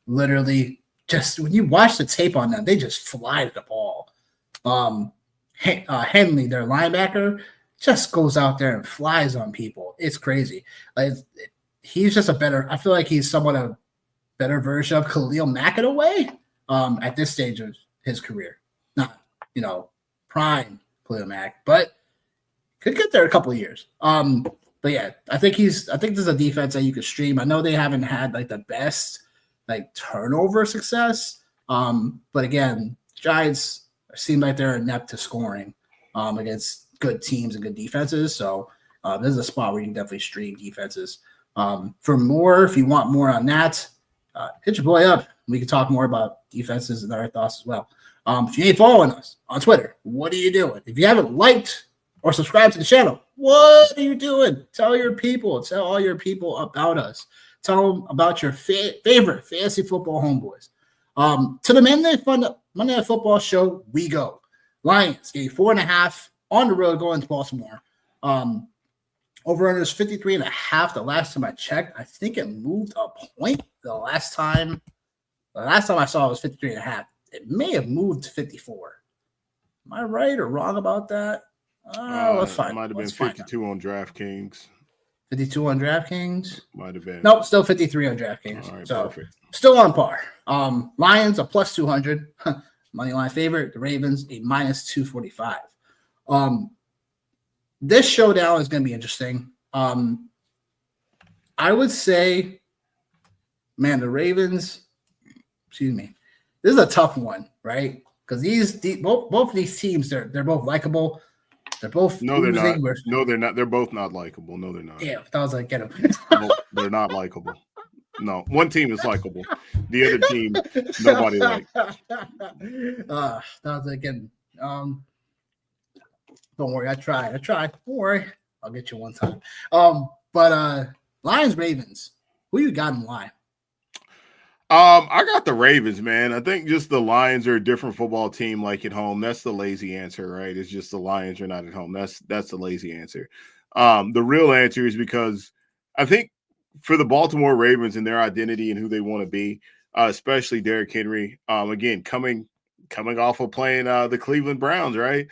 Literally, just when you watch the tape on them, they just fly to the ball. Henley, their linebacker, just goes out there and flies on people. It's crazy. He's just I feel like he's somewhat a better version of Khalil Mack in a way. at this stage of his career. Not, prime Khalil Mack, but could get there a couple of years. But yeah, I think there's a defense that you could stream. I know they haven't had like the best like turnover success. But again, Giants seem like they're inept to scoring against good teams and good defenses. So this is a spot where you can definitely stream defenses. If you want more on that, hit your boy up. We can talk more about defenses and our thoughts as well. If you ain't following us on Twitter, what are you doing? If you haven't liked or subscribed to the channel, what are you doing? Tell all your people about us. Tell them about your favorite fantasy football homeboys. To the Monday Night Football show, we go. Lions gave 4.5 on the road going to Baltimore. Over under is 53.5. The last time I checked, I think it moved a point. The last time I saw it was 53.5. It may have moved to 54. Am I right or wrong about that? Let's find. It might have been 52 on DraftKings. 52 on DraftKings? Might have been. Nope, still 53 on DraftKings. All right, so perfect. Still on par. Lions a plus 200. Money line favorite. The Ravens a minus 245. This showdown is going to be interesting. I would say, man, the Ravens. Excuse me. This is a tough one, right? Because both of these teams, they're both likable. They're both they're not. No, they're not. They're both not likable. No, they're not. Yeah, that was like get them. No, they're not likable. No, one team is likable. The other team, nobody likes. That was again. Don't worry, I tried. Don't worry, I'll get you one time. But Lions Ravens, who you got in line? I got the Ravens, man. I think just the Lions are a different football team, like at home. That's the lazy answer, right? It's just the Lions are not at home. That's the lazy answer. The real answer is because I think for the Baltimore Ravens and their identity and who they want to be, especially Derrick Henry, again, coming off of playing the Cleveland Browns, right?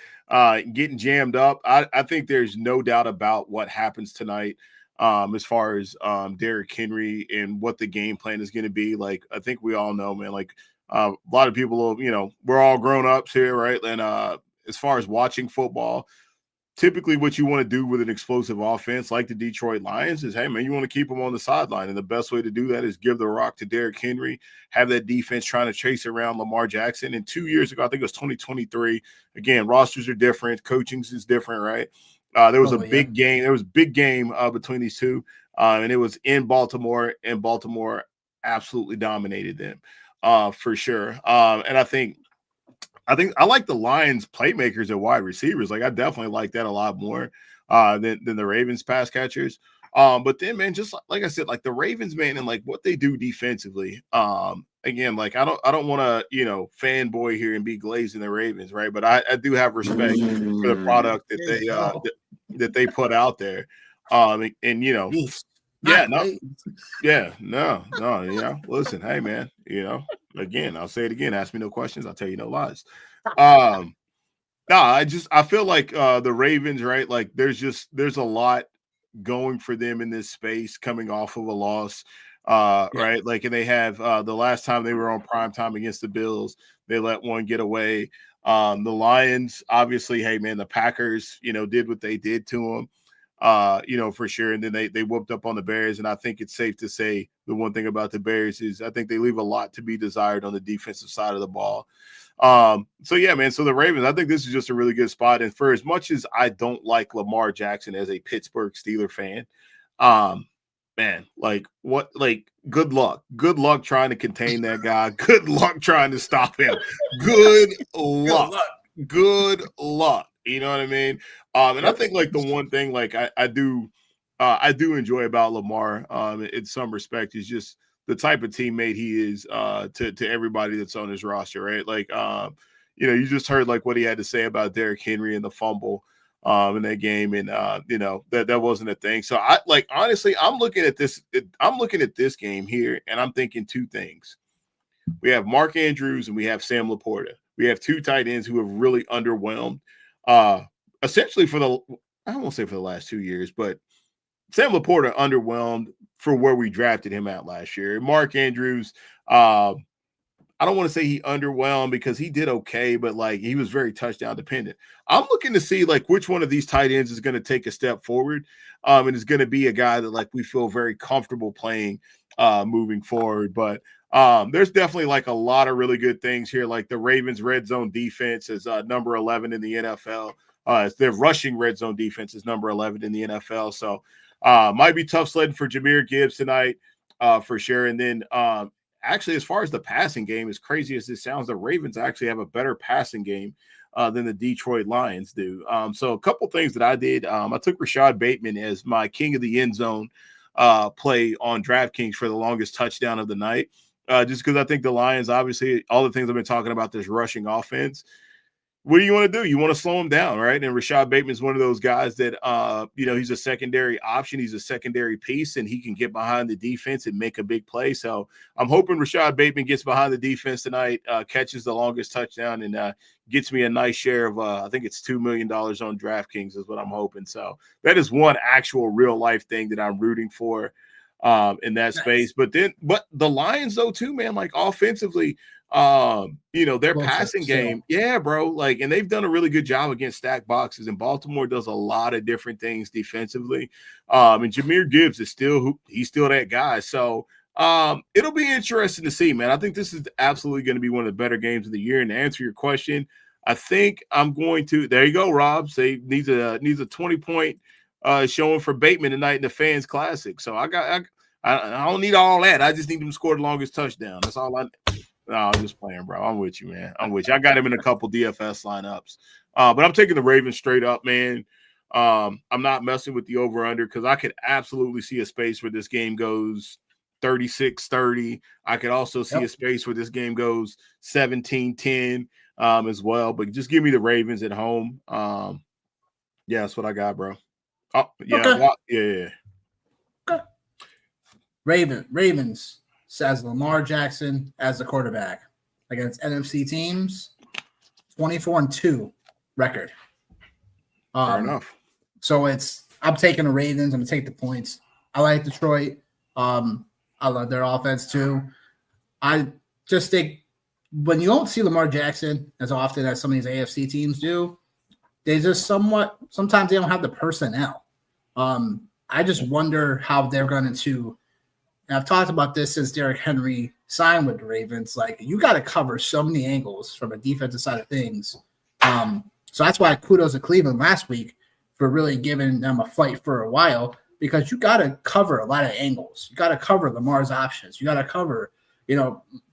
Getting jammed up. I think there's no doubt about what happens tonight. As far as Derrick Henry and what the game plan is going to be. Like, I think we all know, man, like a lot of people, we're all grown ups here, right? And as far as watching football, typically what you want to do with an explosive offense like the Detroit Lions is, hey, man, you want to keep them on the sideline. And the best way to do that is give the rock to Derrick Henry, have that defense trying to chase around Lamar Jackson. And 2 years ago, I think it was 2023, again, rosters are different, coachings is different, right? There was a big game. There was a big game between these two, and it was in Baltimore, and Baltimore absolutely dominated them for sure. And I think I like the Lions playmakers at wide receivers. Like, I definitely like that a lot more than the Ravens pass catchers. But then, man, just like I said, like the Ravens, man, and like what they do defensively. Again, like I don't want to, fanboy here and be glazing the Ravens, right? But I do have respect for the product that they put out there. No. Listen, hey, man, again, I'll say it again. Ask me no questions. I'll tell you no lies. I feel like the Ravens, right? Like there's a lot going for them in this space coming off of a loss. Right. Like, and they have the last time they were on prime time against the Bills, they let one get away. The Lions, obviously, hey, man, the Packers, did what they did to them, for sure. And then they whooped up on the Bears. And I think it's safe to say the one thing about the Bears is I think they leave a lot to be desired on the defensive side of the ball. So yeah, man. So the Ravens, I think this is just a really good spot. And for as much as I don't like Lamar Jackson as a Pittsburgh Steeler fan, man, good luck trying to contain that guy. Good luck trying to stop him. Good luck. You know what I mean? And I think like the one thing like I do enjoy about Lamar in some respect is just the type of teammate he is to everybody that's on his roster, right? Like you just heard like what he had to say about Derrick Henry and the fumble in that game, and that wasn't a thing. So I honestly, I'm looking at this game here, and I'm thinking two things. We have Mark Andrews and we have Sam Laporta. We have two tight ends who have really underwhelmed, essentially I won't say for the last 2 years, but Sam Laporta underwhelmed for where we drafted him at last year. Mark Andrews, I don't want to say he underwhelmed because he did okay, but like he was very touchdown dependent. I'm looking to see like which one of these tight ends is going to take a step forward, and is going to be a guy that like we feel very comfortable playing moving forward. But there's definitely like a lot of really good things here. Like the Ravens red zone defense is number 11 in the NFL. Their rushing red zone defense is number 11 in the NFL. So might be tough sledding for Jahmyr Gibbs tonight for sure. And then actually, as far as the passing game, as crazy as this sounds, the Ravens actually have a better passing game than the Detroit Lions do. So a couple things that I did. I took Rashad Bateman as my king of the end zone play on DraftKings for the longest touchdown of the night. Just because I think the Lions, obviously, all the things I've been talking about, this rushing offense. What do you want to do? You want to slow him down, right? And Rashad Bateman is one of those guys that, he's a secondary option. He's a secondary piece, and he can get behind the defense and make a big play. So I'm hoping Rashad Bateman gets behind the defense tonight, catches the longest touchdown, and gets me a nice share of, I think it's $2 million on DraftKings is what I'm hoping. So that is one actual real-life thing that I'm rooting for in that space. But the Lions, though, too, man, like offensively – their passing game, yeah, bro, like, and they've done a really good job against stacked boxes, and Baltimore does a lot of different things defensively. And Jahmyr Gibbs is he's still that guy. So it'll be interesting to see, man. I think this is absolutely going to be one of the better games of the year. And to answer your question, I think I'm going to, there you go, Rob, say needs a 20-point showing for Bateman tonight in the Fans Classic. So I don't need all that. I just need him to score the longest touchdown. That's all I No, I'm just playing, bro. I'm with you, man. I'm with you. I got him in a couple DFS lineups. But I'm taking the Ravens straight up, man. I'm not messing with the over-under because I could absolutely see a space where this game goes 36-30. I could also see a space where this game goes 17-10 as well. But just give me the Ravens at home. Yeah, that's what I got, bro. Oh, yeah. Okay. Okay. Ravens says Lamar Jackson as the quarterback against NFC teams, 24-2 record. Fair enough. So I'm taking the Ravens. I'm gonna take the points. I like Detroit. I love their offense too. I just think when you don't see Lamar Jackson as often as some of these AFC teams do, they just sometimes they don't have the personnel. I just wonder how they're going to. And I've talked about this since Derrick Henry signed with the Ravens. Like, you got to cover so many angles from a defensive side of things. So that's why kudos to Cleveland last week for really giving them a fight for a while, because you got to cover a lot of angles. You got to cover Lamar's options. You got to cover,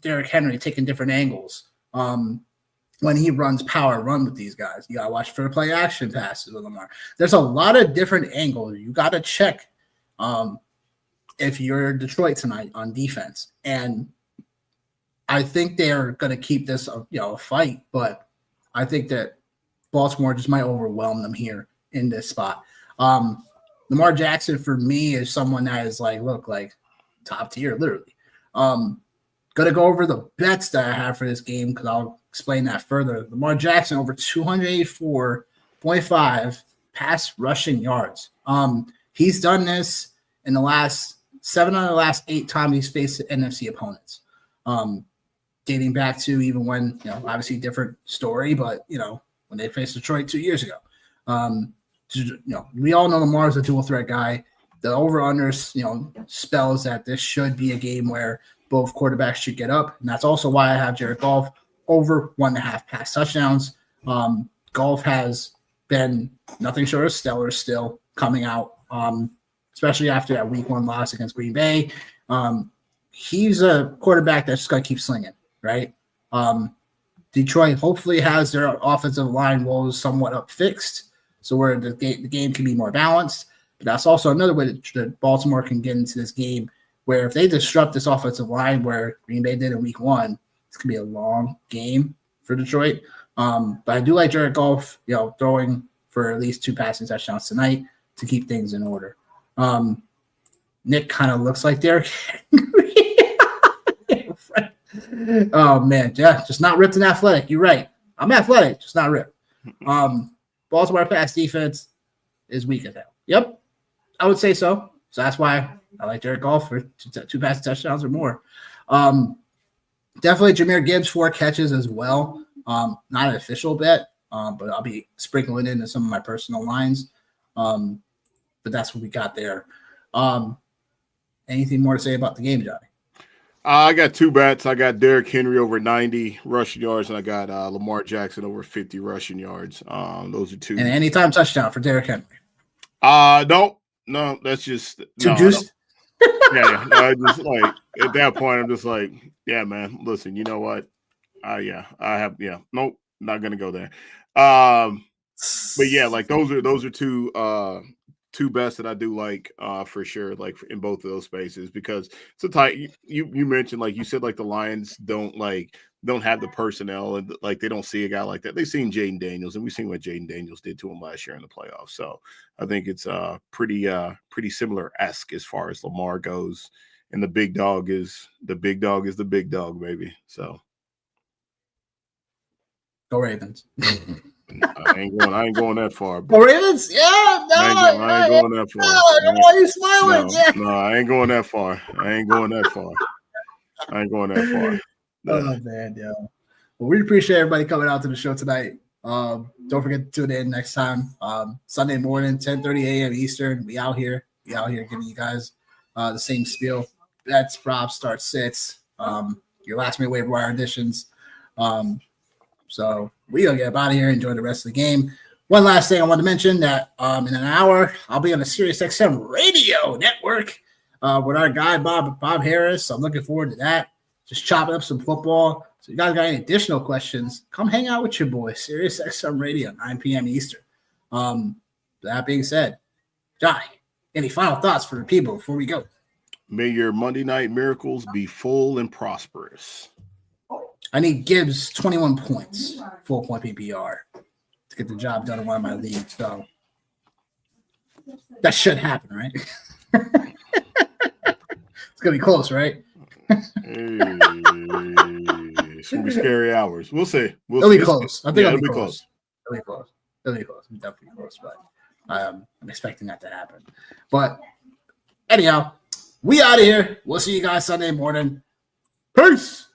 Derrick Henry taking different angles. When he runs power run with these guys, you got to watch for play action passes with Lamar. There's a lot of different angles. You got to check if you're Detroit tonight on defense. And I think they're going to keep this a fight, but I think that Baltimore just might overwhelm them here in this spot. Lamar Jackson for me is someone that is like top tier, literally. Going to go over the bets that I have for this game because I'll explain that further. Lamar Jackson over 284.5 pass rushing yards. He's done this in the last 7 out of the last 8 times he's faced NFC opponents. Dating back to even when, obviously different story, but, when they faced Detroit 2 years ago. We all know Lamar's a dual threat guy. The over-unders, spells that this should be a game where both quarterbacks should get up. And that's also why I have Jared Goff over 1.5 pass touchdowns. Goff has been nothing short of stellar still coming out, especially after that week 1 loss against Green Bay. He's a quarterback that's just going to keep slinging, right? Detroit hopefully has their offensive line woes somewhat up fixed, so where the game can be more balanced. But that's also another way that Baltimore can get into this game, where if they disrupt this offensive line where Green Bay did in week 1, it's going to be a long game for Detroit. But I do like Jared Goff, throwing for at least 2 passing touchdowns tonight to keep things in order. Nick kind of looks like Derrick Henry. Oh, man. Yeah, just not ripped and athletic. You're right. I'm athletic, just not ripped. Baltimore pass defense is weak as hell. Yep, I would say so. So that's why I like Jared Goff for 2 passing touchdowns or more. Definitely Jahmyr Gibbs 4 catches as well. Not an official bet, but I'll be sprinkling into some of my personal lines. But that's what we got there. Anything more to say about the game, Johnny? I got 2 bets. I got Derrick Henry over 90 rushing yards, and I got Lamar Jackson over 50 rushing yards. Those are 2. And anytime touchdown for Derrick Henry. No, that's just too juiced. Yeah. No, just like at that point, I'm just like, yeah, man. Listen, you know what? Nope, not gonna go there. But yeah, like those are 2 bets that I do like for sure, like in both of those spaces, because it's a tight. You mentioned, like you said, like the Lions don't have the personnel, and like they don't see a guy like that. They've seen Jaden Daniels, and we've seen what Jaden Daniels did to him last year in the playoffs. So I think it's pretty similar-esque as far as Lamar goes, and the big dog is the big dog, baby. So go Ravens. I ain't going that far. Go Ravens? Yeah, no, I ain't going that far. Why are you smiling? No, I ain't going that far. Oh man, yeah. Well, we appreciate everybody coming out to the show tonight. Don't forget to tune in next time. Sunday morning, 10:30 a.m. Eastern. We out here giving you guys the same spiel. Bets, props, start sits. Your last minute waiver wire additions. So we gonna get up out of here. Enjoy the rest of the game. One last thing I want to mention that in an hour I'll be on the SiriusXM radio network with our guy Bob Harris. I'm looking forward to that. Just chopping up some football. So you guys got any additional questions? Come hang out with your boy SiriusXM Radio 9 p.m. Eastern. That being said, Johnny, any final thoughts for the people before we go? May your Monday night miracles be full and prosperous. I need Gibbs 21 points, full point PPR to get the job done in one of my leagues. So that should happen, right? It's gonna be close, right? It's gonna be scary hours. We'll see. It'll be close. I think it'll be close. It'll be close. It'll be definitely close, but I'm expecting that to happen. But anyhow, we out of here. We'll see you guys Sunday morning. Peace.